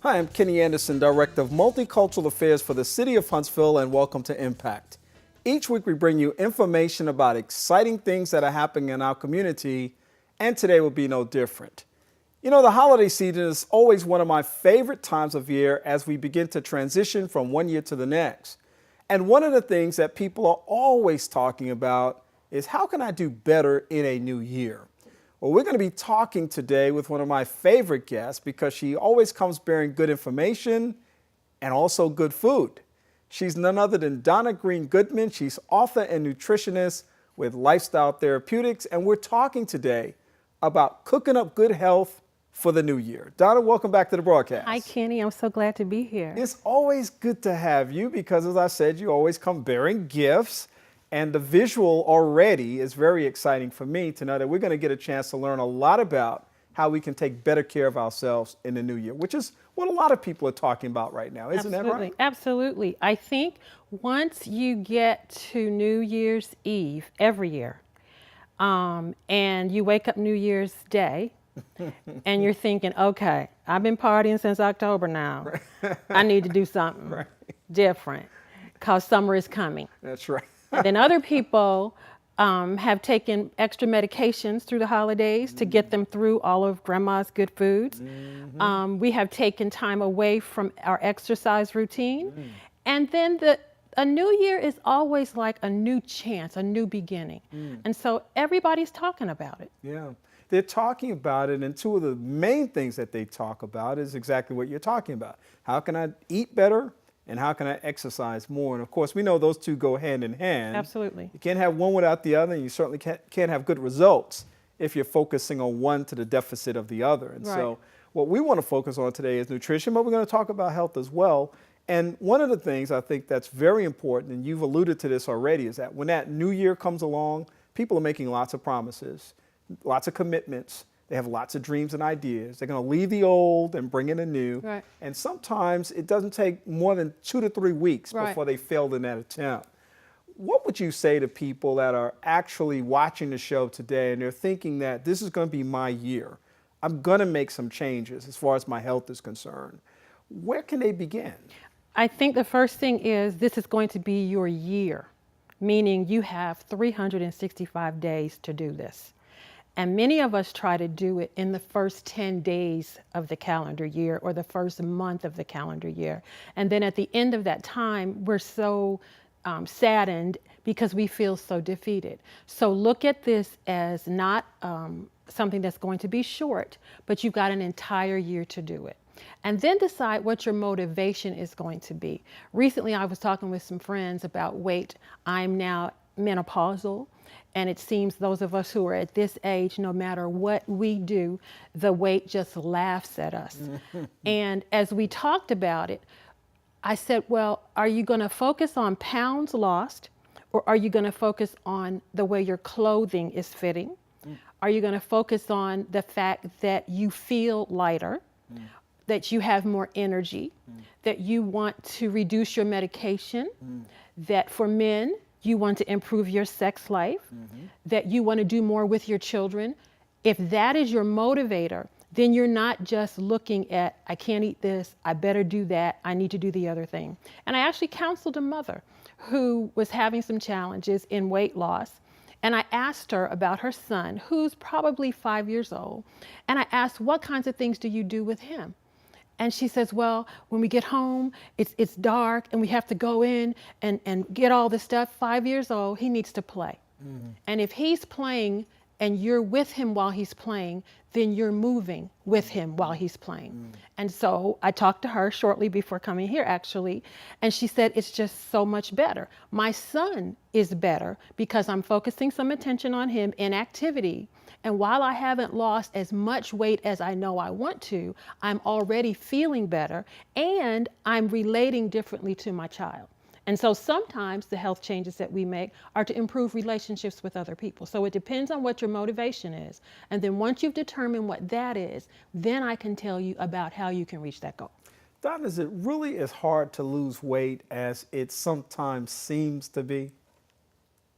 Hi, I'm Kenny Anderson, Director of Multicultural Affairs for the City of Huntsville, and welcome to Impact. Each week we bring you information about exciting things that are happening in our community, and today will be no different. You know, the holiday season is always one of my favorite times of year as we begin to transition from one year to the next. And one of the things that people are always talking about is how can I do better in a new year? Well, we're going to be talking today with one of my favorite guests because she always comes bearing good information and also good food. She's none other than Donna Green-Goodman. She's author and nutritionist with Lifestyle Therapeutics, and we're talking today about cooking up good health for the new year. Donna, welcome back to the broadcast. Hi, Kenny. I'm so glad to be here. It's always good to have you because, as I said, you always come bearing gifts. And the visual already is very exciting for me to know that we're going to get a chance to learn a lot about how we can take better care of ourselves in the new year, which is what a lot of people are talking about right now. Isn't that right? Absolutely. I think once you get to New Year's Eve every year, and you wake up New Year's Day, and you're thinking, okay, I've been partying since October now. I need to do something different because summer is coming. That's right. And then other people have taken extra medications through the holidays to get them through all of grandma's good foods. We have taken time away from our exercise routine. And then a new year is always like a new chance, a new beginning. And so everybody's talking about it. Yeah, they're talking about it. And two of the main things that they talk about is exactly what you're talking about. How can I eat better? And how can I exercise more? And of course, we know those two go hand in hand. Absolutely. You can't have one without the other, and you certainly can't have good results if you're focusing on one to the deficit of the other. And so what we want to focus on today is nutrition, but we're going to talk about health as well. And one of the things I think that's very important, and you've alluded to this already, is that when that new year comes along, people are making lots of promises, lots of commitments. They have lots of dreams and ideas. They're going to leave the old and bring in the new. Right. And sometimes it doesn't take more than 2 to 3 weeks before they failed in that attempt. What would you say to people that are actually watching the show today and they're thinking that this is going to be my year? I'm going to make some changes as far as my health is concerned. Where can they begin? I think the first thing is this is going to be your year, meaning you have 365 days to do this. And many of us try to do it in the first 10 days of the calendar year or the first month of the calendar year. And then at the end of that time, we're so saddened because we feel so defeated. So look at this as not something that's going to be short, but you've got an entire year to do it. And then decide what your motivation is going to be. Recently, I was talking with some friends about weight. I'm now menopausal. And it seems those of us who are at this age, no matter what we do, the weight just laughs at us. And as we talked about it, I said, well, are you going to focus on pounds lost, or are you going to focus on the way your clothing is fitting? Are you going to focus on the fact that you feel lighter, that you have more energy, that you want to reduce your medication, that for men, you want to improve your sex life, that you want to do more with your children? If that is your motivator, then you're not just looking at, I can't eat this, I better do that, I need to do the other thing. And I actually counseled a mother who was having some challenges in weight loss. And I asked her about her son, who's probably 5 years old. And I asked, what kinds of things do you do with him? And she says, well, when we get home, it's dark and we have to go in and get all this stuff. 5 years old, he needs to play. And if he's playing and you're with him while he's playing, then you're moving with him while he's playing. And so I talked to her shortly before coming here, actually, and she said, it's just so much better. My son is better because I'm focusing some attention on him in activity. And while I haven't lost as much weight as I know I want to, I'm already feeling better and I'm relating differently to my child. And so sometimes the health changes that we make are to improve relationships with other people. So it depends on what your motivation is. And then once you've determined what that is, then I can tell you about how you can reach that goal. Don, is it really as hard to lose weight as it sometimes seems to be?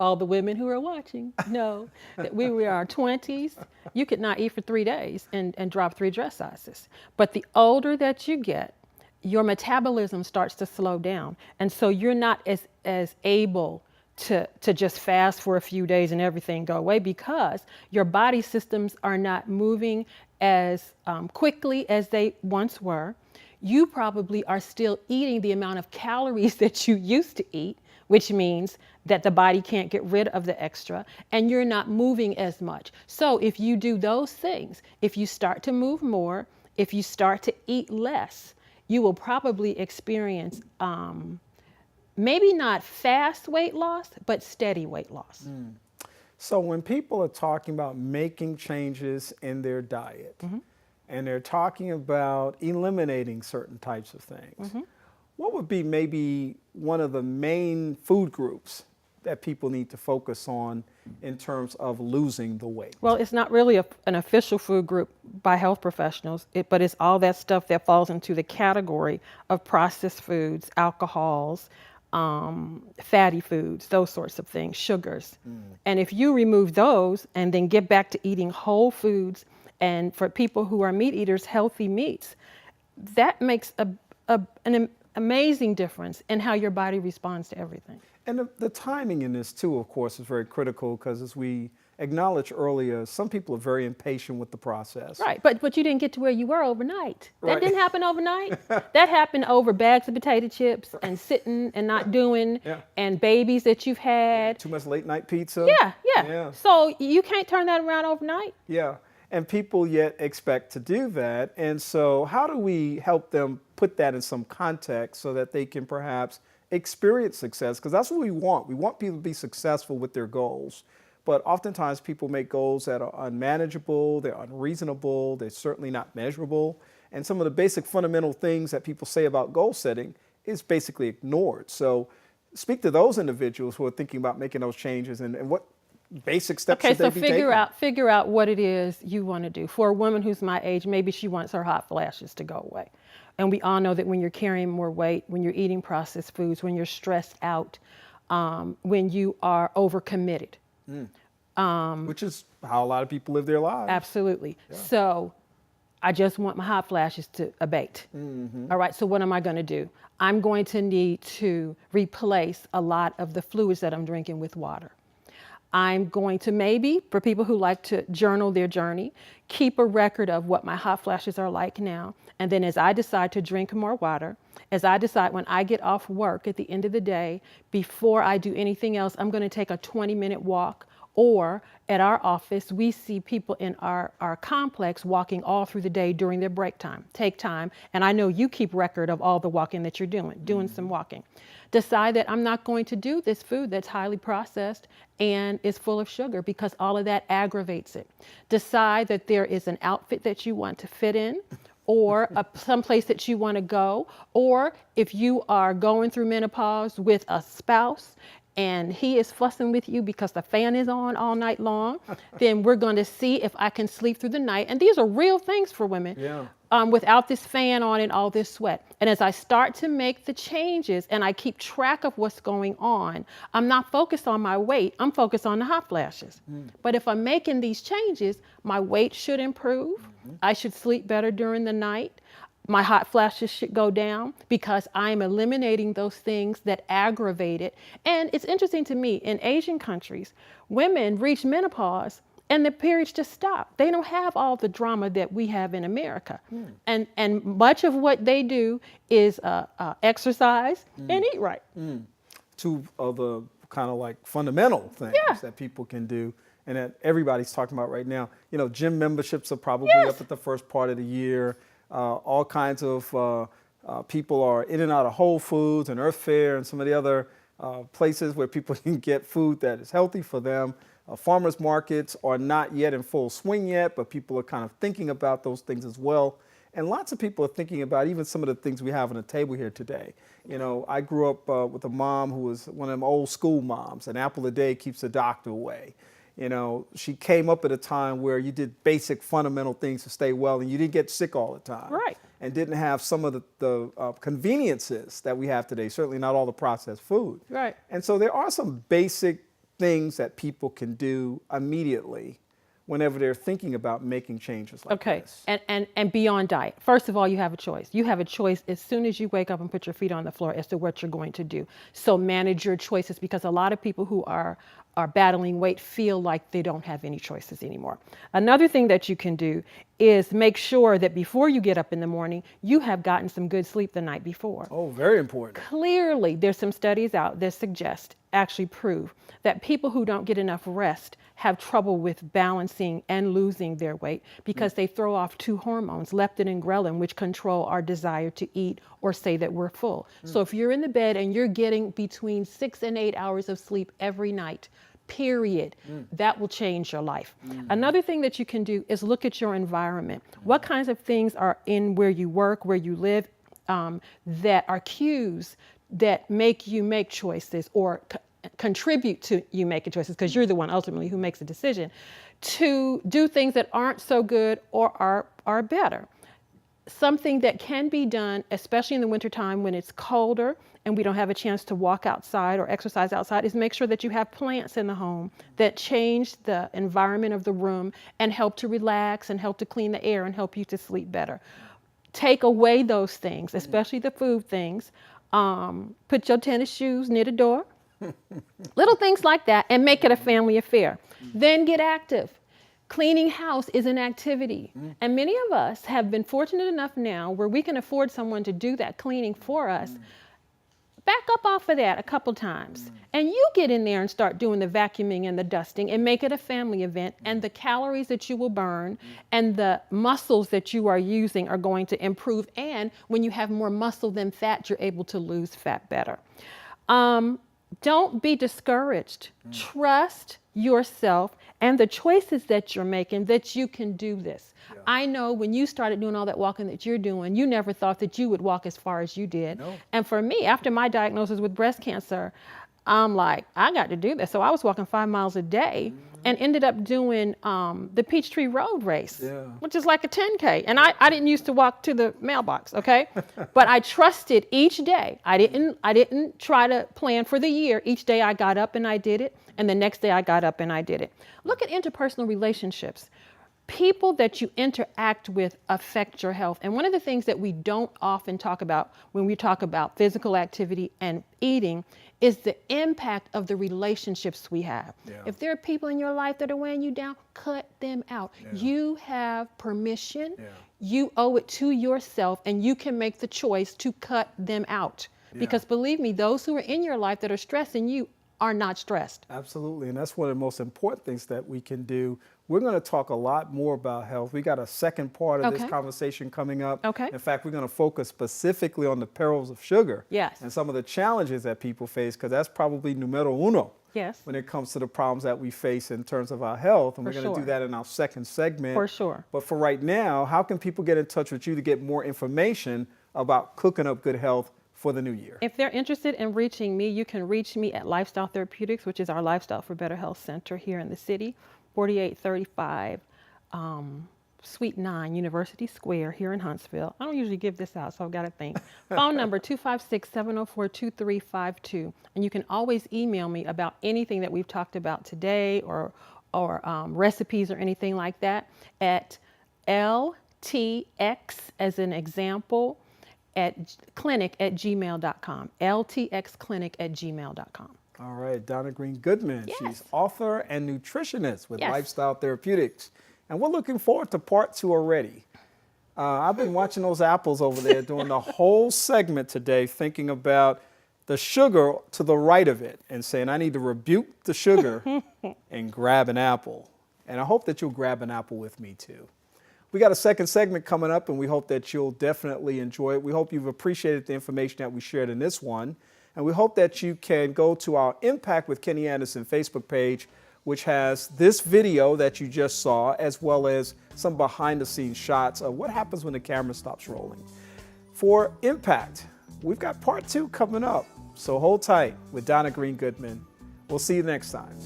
All the women who are watching know that we were in our 20s, you could not eat for 3 days and drop 3 dress sizes. But the older that you get, your metabolism starts to slow down. And so you're not as able to just fast for a few days and everything go away, because your body systems are not moving as quickly as they once were. You probably are still eating the amount of calories that you used to eat, which means that the body can't get rid of the extra, and you're not moving as much. So if you do those things, if you start to move more, if you start to eat less, you will probably experience maybe not fast weight loss, but steady weight loss. So when people are talking about making changes in their diet, and they're talking about eliminating certain types of things, what would be maybe one of the main food groups that people need to focus on in terms of losing the weight? Well, it's not really an official food group by health professionals, but it's all that stuff that falls into the category of processed foods, alcohols, fatty foods, those sorts of things, sugars. And if you remove those and then get back to eating whole foods, and for people who are meat eaters, healthy meats, that makes an amazing difference in how your body responds to everything. And the timing in this too, of course, is very critical, because as we acknowledged earlier, some people are very impatient with the process. Right, but you didn't get to where you were overnight. That Right. didn't happen overnight. That happened over bags of potato chips and sitting and not doing, and babies that you've had. Too much late night pizza. Yeah. So you can't turn that around overnight. Yeah. And people yet expect to do that. And so how do we help them put that in some context so that they can perhaps experience success? Because that's what we want. We want people to be successful with their goals. But oftentimes people make goals that are unmanageable, they're unreasonable, they're certainly not measurable. And some of the basic fundamental things that people say about goal setting is basically ignored. So speak to those individuals who are thinking about making those changes, and what basic steps should they be taking? Figure out what it is you want to do. For a woman who's my age, maybe she wants her hot flashes to go away. And we all know that when you're carrying more weight, when you're eating processed foods, when you're stressed out, when you are overcommitted. Which is how a lot of people live their lives. Absolutely. Yeah. So I just want my hot flashes to abate. All right, so what am I going to do? I'm going to need to replace a lot of the fluids that I'm drinking with water. I'm going to, maybe, for people who like to journal their journey, keep a record of what my hot flashes are like now. And then as I decide to drink more water, as I decide when I get off work at the end of the day, before I do anything else, I'm going to take a 20-minute walk. Or at our office, we see people in our complex walking all through the day during their break time. Take time, and I know you keep record of all the walking that you're doing some walking. Decide that I'm not going to do this food that's highly processed and is full of sugar, because all of that aggravates it. Decide that there is an outfit that you want to fit in, or some place that you want to go, or if you are going through menopause with a spouse and he is fussing with you because the fan is on all night long, then we're going to see if I can sleep through the night. And these are real things for women. Without this fan on and all this sweat. And as I start to make the changes and I keep track of what's going on, I'm not focused on my weight, I'm focused on the hot flashes. But if I'm making these changes, my weight should improve. I should sleep better during the night. My hot flashes should go down, because I'm eliminating those things that aggravate it. And it's interesting to me, in Asian countries, women reach menopause and the periods just stop. They don't have all the drama that we have in America. And much of what they do is exercise and eat right. Two of the kind of like fundamental things that people can do, and that everybody's talking about right now. You know, gym memberships are probably up at the first part of the year. All kinds of people are in and out of Whole Foods and Earth Fare and some of the other places where people can get food that is healthy for them. Farmers markets are not yet in full swing yet, but people are kind of thinking about those things as well. And lots of people are thinking about even some of the things we have on the table here today. You know, I grew up with a mom who was one of them old school moms. An apple a day keeps the doctor away. You know, she came up at a time where you did basic fundamental things to stay well, and you didn't get sick all the time. Right. And didn't have some of the conveniences that we have today, certainly not all the processed food. Right. And so there are some basic things that people can do immediately whenever they're thinking about making changes like this? And beyond diet. First of all, you have a choice. You have a choice as soon as you wake up and put your feet on the floor as to what you're going to do. So manage your choices, because a lot of people who are battling weight feel like they don't have any choices anymore. Another thing that you can do is make sure that before you get up in the morning, you have gotten some good sleep the night before. Oh, very important. Clearly, there's some studies out that suggest, actually prove, that people who don't get enough rest have trouble with balancing and losing their weight, because they throw off two hormones, leptin and ghrelin, which control our desire to eat or say that we're full. So if you're in the bed and you're getting between 6 and 8 hours of sleep every night, period, that will change your life. Another thing that you can do is look at your environment. What kinds of things are in where you work, where you live, that are cues that make you make choices or contribute to you making choices, because you're the one ultimately who makes a decision, to do things that aren't so good or are better. Something that can be done, especially in the wintertime when it's colder and we don't have a chance to walk outside or exercise outside, is make sure that you have plants in the home that change the environment of the room and help to relax and help to clean the air and help you to sleep better. Take away those things, especially the food things. Put your tennis shoes near the door. Little things like that, and make it a family affair. Then get active. Cleaning house is an activity. And many of us have been fortunate enough now where we can afford someone to do that cleaning for us. Back up off of that a couple times. And you get in there and start doing the vacuuming and the dusting and make it a family event. And the calories that you will burn and the muscles that you are using are going to improve. And when you have more muscle than fat, you're able to lose fat better. Don't be discouraged. Trust yourself and the choices that you're making, that you can do this. Yeah. I know when you started doing all that walking that you're doing, you never thought that you would walk as far as you did. No. And for me, after my diagnosis with breast cancer, I'm like, I got to do this. So I was walking 5 miles a day and ended up doing the Peachtree Road race, which is like a 10K. And I didn't used to walk to the mailbox, okay? But I trusted each day. I didn't try to plan for the year. Each day I got up and I did it. And the next day I got up and I did it. Look at interpersonal relationships. People that you interact with affect your health. And one of the things that we don't often talk about when we talk about physical activity and eating is the impact of the relationships we have. Yeah. If there are people in your life that are weighing you down, cut them out. Yeah. You have permission. Yeah. You owe it to yourself, and you can make the choice to cut them out. Yeah. Because believe me, those who are in your life that are stressing you are not stressed. Absolutely, and that's one of the most important things that we can do. We're going to talk a lot more about health. We got a second part of this conversation coming up. Okay. In fact, we're going to focus specifically on the perils of sugar. Yes. And some of the challenges that people face, because that's probably numero uno. Yes. When it comes to the problems that we face in terms of our health. And we're going to do that in our second segment. For sure. But for right now, how can people get in touch with you to get more information about cooking up good health for the new year? If they're interested in reaching me, you can reach me at Lifestyle Therapeutics, which is our Lifestyle for Better Health Center here in the city, 4835 Suite 9, University Square here in Huntsville. I don't usually give this out, so I've got to think. Phone number 256-704-2352. And you can always email me about anything that we've talked about today or recipes or anything like that at LTX as an example at clinic@gmail.com. ltxclinic@gmail.com. All right, Donna Green-Goodman. Yes. She's author and nutritionist with Lifestyle Therapeutics. And we're looking forward to part 2 already. I've been watching those apples over there doing the whole segment today, thinking about the sugar to the right of it and saying I need to rebuke the sugar and grab an apple. And I hope that you'll grab an apple with me too. We got a second segment coming up, and we hope that you'll definitely enjoy it. We hope you've appreciated the information that we shared in this one. And we hope that you can go to our Impact with Kenny Anderson Facebook page, which has this video that you just saw, as well as some behind-the-scenes shots of what happens when the camera stops rolling. For Impact, we've got part 2 coming up. So hold tight with Donna Green-Goodman. We'll see you next time.